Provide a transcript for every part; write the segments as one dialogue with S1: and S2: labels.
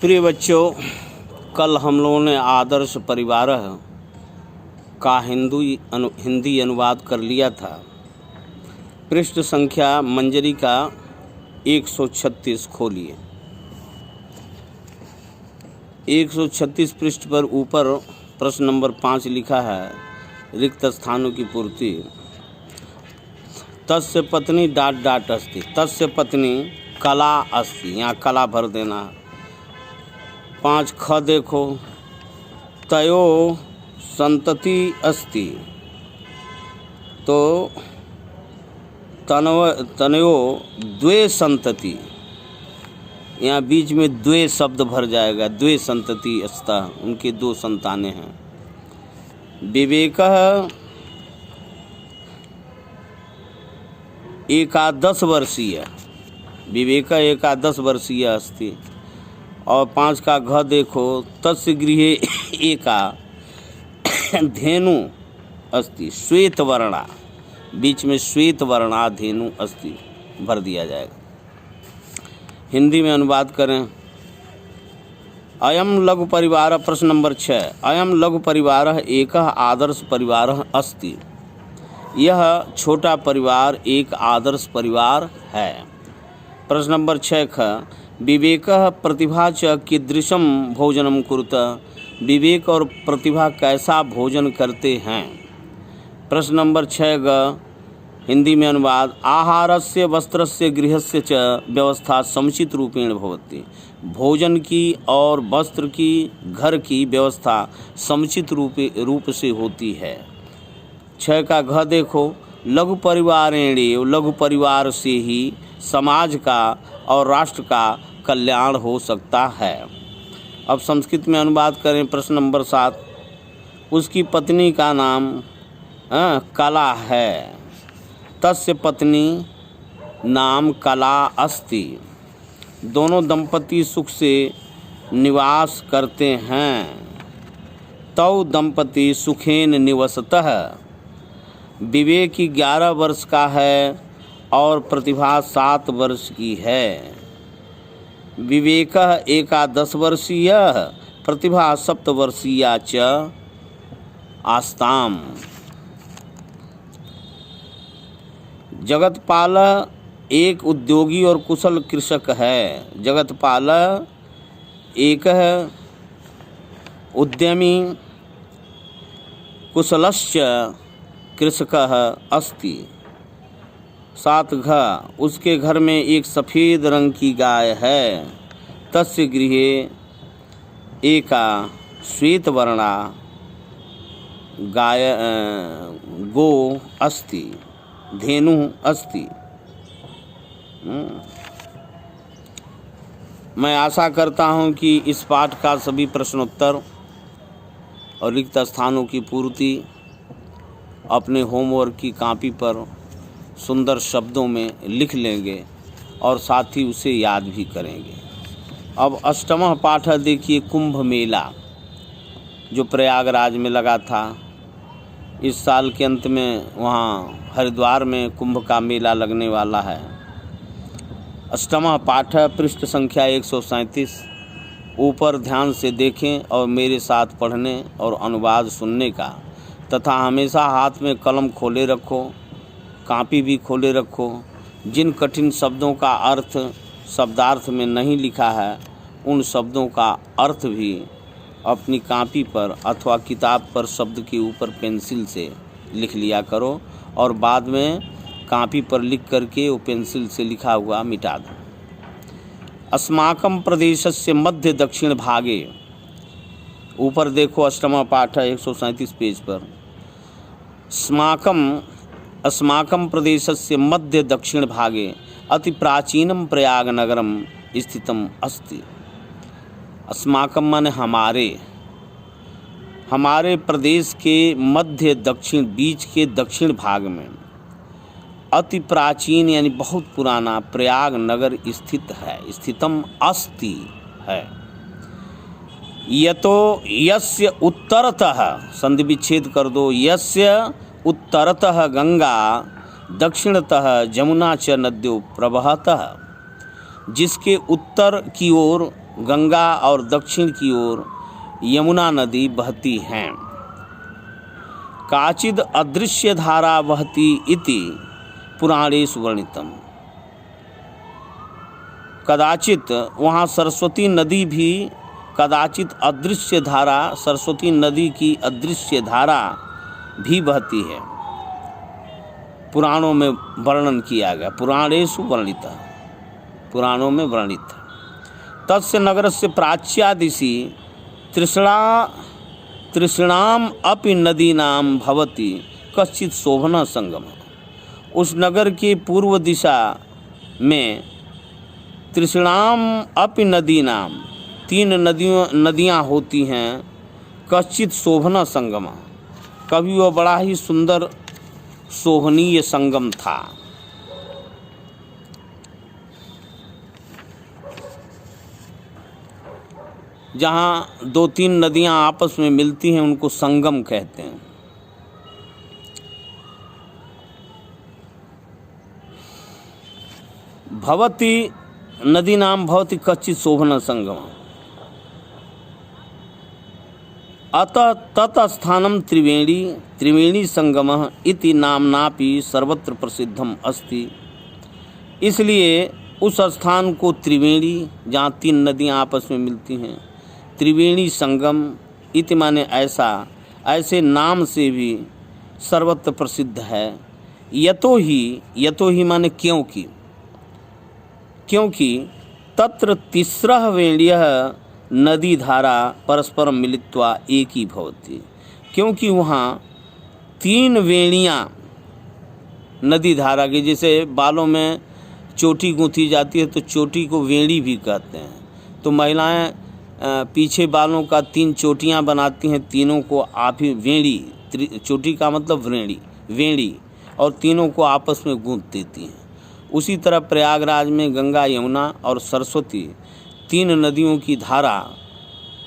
S1: प्रिय बच्चों, कल हम लोगों ने आदर्श परिवार का हिंदी अनुवाद कर लिया था। पृष्ठ संख्या मंजरी का 136 खोलिए। 136 पृष्ठ पर ऊपर प्रश्न नंबर 5 लिखा है, रिक्त स्थानों की पूर्ति। तस्य पत्नी डाट अस्ति, तस्य पत्नी कला अस्ति, यहाँ कला भर देना। 5 ख देखो, तयो संतति अस्ति, तो तनयो द्वे संतति, यहाँ बीच में द्वे शब्द भर जाएगा। द्वे संतति अस्ता, उनके 2 संतानें हैं। विवेकः 11 वर्षीय, विवेकः 11 वर्षीय अस्ति। और 5 का घ देखो, तस्य गृहे एका धेनु अस्ति श्वेत वर्णा, बीच में श्वेत वर्णा धेनु अस्ति भर दिया जाएगा। हिंदी में अनुवाद करें। अयम लघु परिवार, प्रश्न नंबर 6, अयम लघु परिवार एक आदर्श परिवार अस्ति, यह छोटा परिवार एक आदर्श परिवार है। प्रश्न नंबर 6 ख, विवेकः प्रतिभा च कीदृशं भोजनं कुरुत, विवेक और प्रतिभा कैसा भोजन करते हैं। प्रश्न नंबर 6 ग, हिंदी में अनुवाद। आहारस्य वस्त्रस्य गृहस्य च व्यवस्था समुचित रूपेण भवति, भोजन की और वस्त्र की, घर की व्यवस्था समुचित रूप से होती है। 6 का घ देखो, लघु परिवारेण, लघु परिवार से ही समाज का और राष्ट्र का कल्याण हो सकता है। अब संस्कृत में अनुवाद करें। प्रश्न नंबर 7, उसकी पत्नी का नाम कला है, तस्य पत्नी नाम कला अस्ति, दोनों दंपति सुख से निवास करते हैं। तौ दंपति सुखेन निवसतः, विवेक 11 वर्ष का है और प्रतिभा 7 वर्ष की है। विवेकः 11 वर्षीय, प्रतिभा 7 वर्षीया च आस्ताम। जगतपाल एक उद्योगी और कुशल कृषक है। जगतपाल एक उद्यमी कुशलश्च कृषकः अस्ति। 7 घ, उसके घर में एक सफ़ेद रंग की गाय है। तस्य गृहे एका श्वेत वर्णा गाय गो अस्ति, धेनु अस्ति। मैं आशा करता हूँ कि इस पाठ का सभी प्रश्नोत्तर और रिक्त स्थानों की पूर्ति अपने होमवर्क की कॉपी पर सुंदर शब्दों में लिख लेंगे और साथ ही उसे याद भी करेंगे। अब अष्टमः पाठ देखिए, कुंभ मेला जो प्रयागराज में लगा था। इस साल के अंत में वहाँ हरिद्वार में कुंभ का मेला लगने वाला है। अष्टमः पाठ पृष्ठ संख्या 137। ऊपर ध्यान से देखें और मेरे साथ पढ़ने और अनुवाद सुनने का, तथा हमेशा हाथ में कलम खोले रखो, कॉपी भी खोले रखो। जिन कठिन शब्दों का अर्थ शब्दार्थ में नहीं लिखा है, उन शब्दों का अर्थ भी अपनी कॉपी पर अथवा किताब पर शब्द के ऊपर पेंसिल से लिख लिया करो और बाद में कॉपी पर लिख करके वो पेंसिल से लिखा हुआ मिटा दो। अस्माकं प्रदेशस्य मध्य दक्षिण भागे, ऊपर देखो अष्टमा पाठ 137 पेज पर। अस्माकं प्रदेशस्य मध्य दक्षिण भागे अति प्राचीनम प्रयाग नगरम स्थितम अस्ति। अस्माकं माने हमारे प्रदेश के मध्य दक्षिण, बीच के दक्षिण भाग में अति प्राचीन यानी बहुत पुराना प्रयाग नगर स्थित है, स्थितम अस्ति है। यतो यस्य उत्तरतः, संधि विच्छेद कर दो, यस्य उत्तरतः गंगा दक्षिणतः जमुना च नद्यो प्रवहतः, जिसके उत्तर की ओर गंगा और दक्षिण की ओर यमुना नदी बहती हैं। काचिद अदृश्य धारा वहती इति पुराणेषु वर्णितम। कदाचित वहाँ सरस्वती नदी भी, कदाचित अदृश्य धारा, सरस्वती नदी की अदृश्य धारा भी बहती है, पुराणों में वर्णन किया गया। पुराणेषु वर्णित, पुराणों में वर्णित। तस्य नगरस्य प्राच्यादिशि तृष्णाम अपि नदीनां भवति कश्चित् शोभनः संगमः। उस नगर के पूर्व दिशा में तृष्णाम अपि नदीनां, 3 नदियाँ होती हैं। कश्चित् शोभनः संगमः, कभी वह बड़ा ही सुंदर शोभनीय संगम था। जहाँ 2-3 नदियाँ आपस में मिलती हैं उनको संगम कहते हैं। भवति नदी नाम भवति कच्चित् शोभन संगम। अतः तत्स्थानं त्रिवेणी संगमः इति नाम्नापि सर्वत्र प्रसिद्धम अस्ति। इसलिए उस स्थान को त्रिवेणी, जहाँ 3 नदियाँ आपस में मिलती हैं, त्रिवेणी संगम इति माने ऐसा, ऐसे नाम से भी सर्वत्र प्रसिद्ध है। यतो ही माने क्योंकि तत्र तिस्रः वेण्यः नदी धारा परस्परम मिलित्वा एकी भवति। क्योंकि वहाँ 3 वेणियाँ नदी धारा की, जैसे बालों में चोटी गूंथी जाती है तो चोटी को वेणी भी कहते हैं। तो महिलाएं पीछे बालों का 3 चोटियाँ बनाती हैं, तीनों को आप ही वेणी, चोटी का मतलब वेणी, और तीनों को आपस में गूंथ देती हैं। उसी तरह प्रयागराज में गंगा, यमुना और सरस्वती 3 नदियों की धारा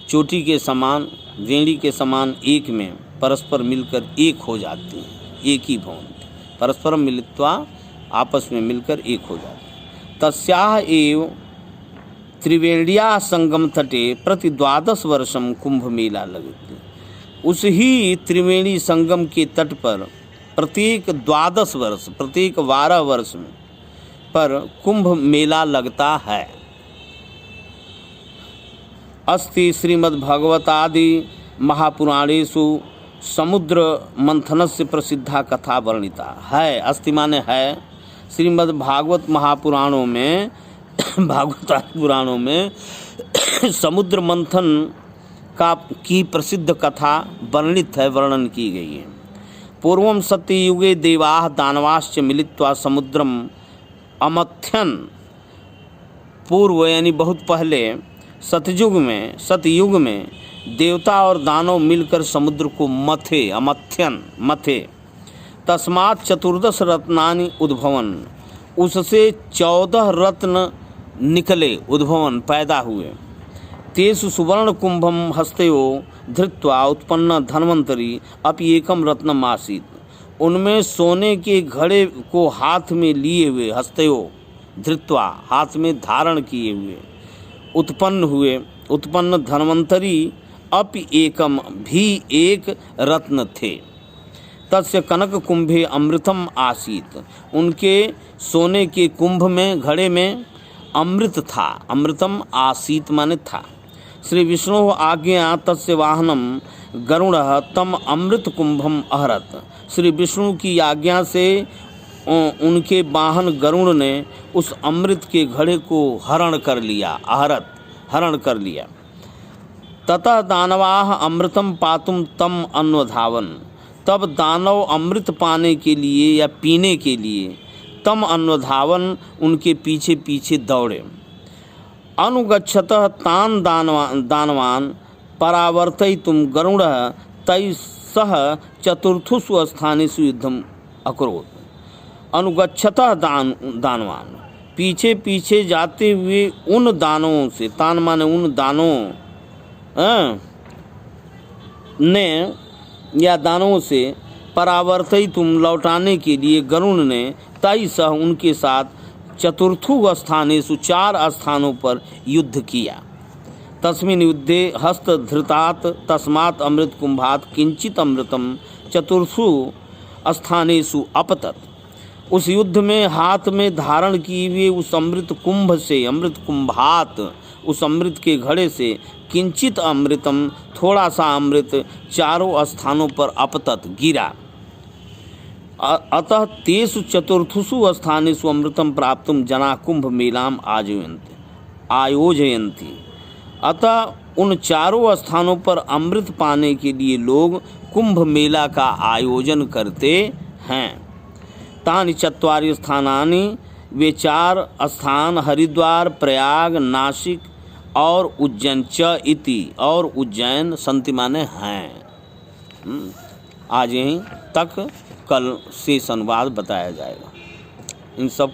S1: चोटी के समान, वेणी के समान एक में परस्पर मिलकर एक हो जाती हैं, एक ही भवन्ति, परस्पर मिलित्वा आपस में मिलकर एक हो जाती हैं। तस्याः एव त्रिवेण्या संगम तटे प्रति 12 वर्षम कुंभ मेला लगते। उस ही त्रिवेणी संगम के तट पर प्रत्येक 12 वर्ष, प्रत्येक 12 वर्ष में पर कुंभ मेला लगता है। अस्ति श्रीमद्भगवतादि महापुराणेषु समुद्र मंथनस्य प्रसिद्धा कथा वर्णिता है। अस्ति माने है, श्रीमद्भागवत महापुराणों में, भागवत पुराणों में समुद्र मंथन की प्रसिद्ध कथा वर्णित है, वर्णन की गई है। पूर्वम सत्ययुगे देवाः दानवाश्च मिलित्वा समुद्रम अमथ्यन। पूर्व यानी बहुत पहले सतयुग में देवता और दानव मिलकर समुद्र को मथे। तस्मात् 14 रत्नानि उद्भवन। उससे 14 रत्न निकले, उद्भवन पैदा हुए। तेषु सुवर्ण कुंभम हस्तयो धृत्वा उत्पन्न धन्वंतरी अपि एकम रत्नम आसीत्। उनमें सोने के घड़े को हाथ में लिए हुए, हस्तयो धृत्वा हाथ में धारण किए हुए, उत्पन्न धन्वंतरी अपि एकम भी एक रत्न थे। तस्य कनक कुंभे अमृतम आसीत्। उनके सोने के कुंभ में, घड़े में अमृत था। अमृतम आसीत् माने था। श्री विष्णु आज्ञा तस्य वाहनम गरुड़ः तम अमृत कुंभम अहरत। श्री विष्णु की आज्ञा से उनके वाहन गरुड़ ने उस अमृत के घड़े को हरण कर लिया। ततः दानवाः अमृतम पातुम तम अन्वधावन। तब दानव अमृत पाने के लिए या पीने के लिए तम अन्वधावन उनके पीछे पीछे दौड़े। अनुगच्छतः तान दानवान परावर्तयितुं गरुड़ः तैः सह चतुर्थुषु स्थानेषु युद्धम अकरोत्। अनुगच्छतः दानवान, पीछे पीछे जाते हुए उन दानवों से, तान माने उन दानवों ने या दानवों से, परावर्तयितुं लौटाने के लिए गरुड़ ने तैः सह उनके साथ चतुर्थु स्थानेषु 4 स्थानों पर युद्ध किया। तस्मिन् युद्धे हस्तधृतात् तस्मात् अमृत कुंभात् किंचित अमृतम चतुर्षु स्थानेषु अपतत। उस युद्ध में हाथ में धारण किए हुए उस अमृत कुंभ से, अमृत कुंभात, उस अमृत के घड़े से किंचित अमृतम, थोड़ा सा अमृत चारों स्थानों पर अपतत गिरा। अतः तेषु चतुर्थुषु स्थानेषु अमृतम प्राप्तुम जना कुंभ मेलाम आयोजयन्ति। अतः उन चारों स्थानों पर अमृत पाने के लिए लोग कुंभ मेला का आयोजन करते हैं। तानि चत्वारि स्थानानि, वे 4 स्थान हरिद्वार, प्रयाग, नासिक और उज्जैन च इति, और उज्जैन संति माने हैं। आज यहीं तक, कल शेष अनुवाद बताया जाएगा। इन सब